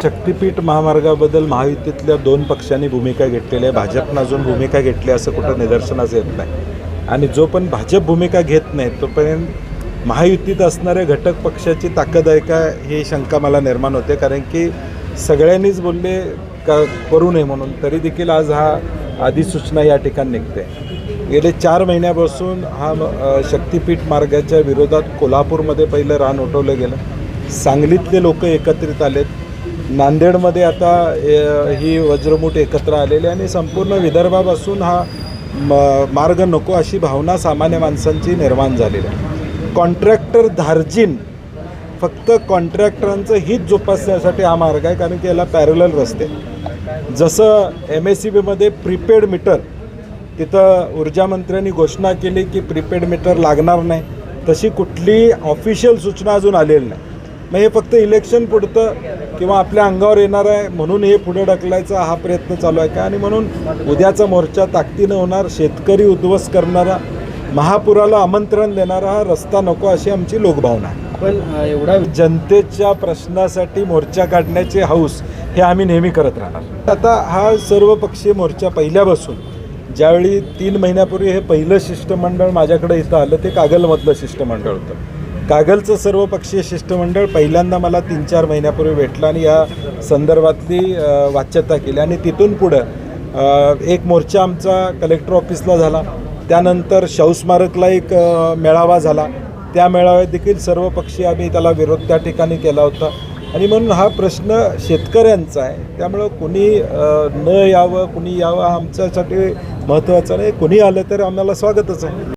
शक्तीपीठ महामार्गाबद्दल महायुतीतल्या दोन पक्षांनी भूमिका घेतलेली आहे. भाजपनं अजून भूमिका घेतली असं कुठं निदर्शनास येत नाही आणि जो पण भाजप भूमिका घेत नाही तोपर्यंत महायुतीत असणाऱ्या घटक पक्षाची ताकद आहे का ही शंका मला निर्माण होते. कारण की सगळ्यांनीच बोलले का करू नये म्हणून, तरी देखील आज हा अधिसूचना या ठिकाणी निघते. गेले 4 महिन्यापासून हा शक्तीपीठ मार्गाच्या विरोधात कोल्हापूरमध्ये पहिलं रान उठवलं गेलं, सांगलीतले लोक एकत्रित आलेत, नांदेडमध्ये आता ही वज्रमूठ एकत्र आलेली आणि संपूर्ण विदर्भापासून हा मार्ग नको अशी भावना सामान्य माणसांची निर्माण झालेली आहे. कॉन्ट्रॅक्टर धार्जिन फक्त कॉन्ट्रॅक्टरांचं हित जोपासण्यासाठी हा मार्ग आहे. कारण की याला पॅरलल रस्ते, जसं MSEBमध्ये प्रीपेड मीटर, तिथं ऊर्जा मंत्र्यांनी घोषणा केली की प्रीपेड मीटर लागणार नाही, तशी कुठली ऑफिशियल सूचना अजून आलेली नाही. मग हे फक्त इलेक्शन पुढतं किंवा आपल्या अंगावर येणार आहे म्हणून हे पुढे ढकलायचा हा प्रयत्न चालू आहे का? आणि म्हणून उद्याचा मोर्चा ताकदीनं होणार. शेतकरी उद्ध्वस्त करणारा, महापुराला आमंत्रण देणारा हा रस्ता नको अशी आमची लोकभावना आहे. पण एवढा जनतेच्या प्रश्नासाठी मोर्चा काढण्याचे हौस हे आम्ही नेहमी करत राहणार. आता हा सर्वपक्षीय मोर्चा पहिल्यापासून, ज्यावेळी 3 महिन्यापूर्वी हे पहिलं शिष्टमंडळ माझ्याकडे इथं आलं, ते कागलमधलं शिष्टमंडळ होतं. कागलचं सर्वपक्षीय शिष्टमंडळ पहिल्यांदा मला 3-4 महिन्यापूर्वी भेटलं आणि या संदर्भातली वाच्यता केली. आणि तिथून पुढं एक मोर्चा आमचा कलेक्टर ऑफिसला झाला, त्यानंतर शाहू स्मारकला एक मेळावा झाला. त्या मेळाव्यात देखील सर्व पक्षी आम्ही त्याला विरोध त्या ठिकाणी केला होता. आणि म्हणून हा प्रश्न शेतकऱ्यांचा आहे, त्यामुळं कुणी न यावं कुणी यावं हा आमच्यासाठी महत्त्वाचं नाही. कुणी आलं तर आम्हाला स्वागतच आहे.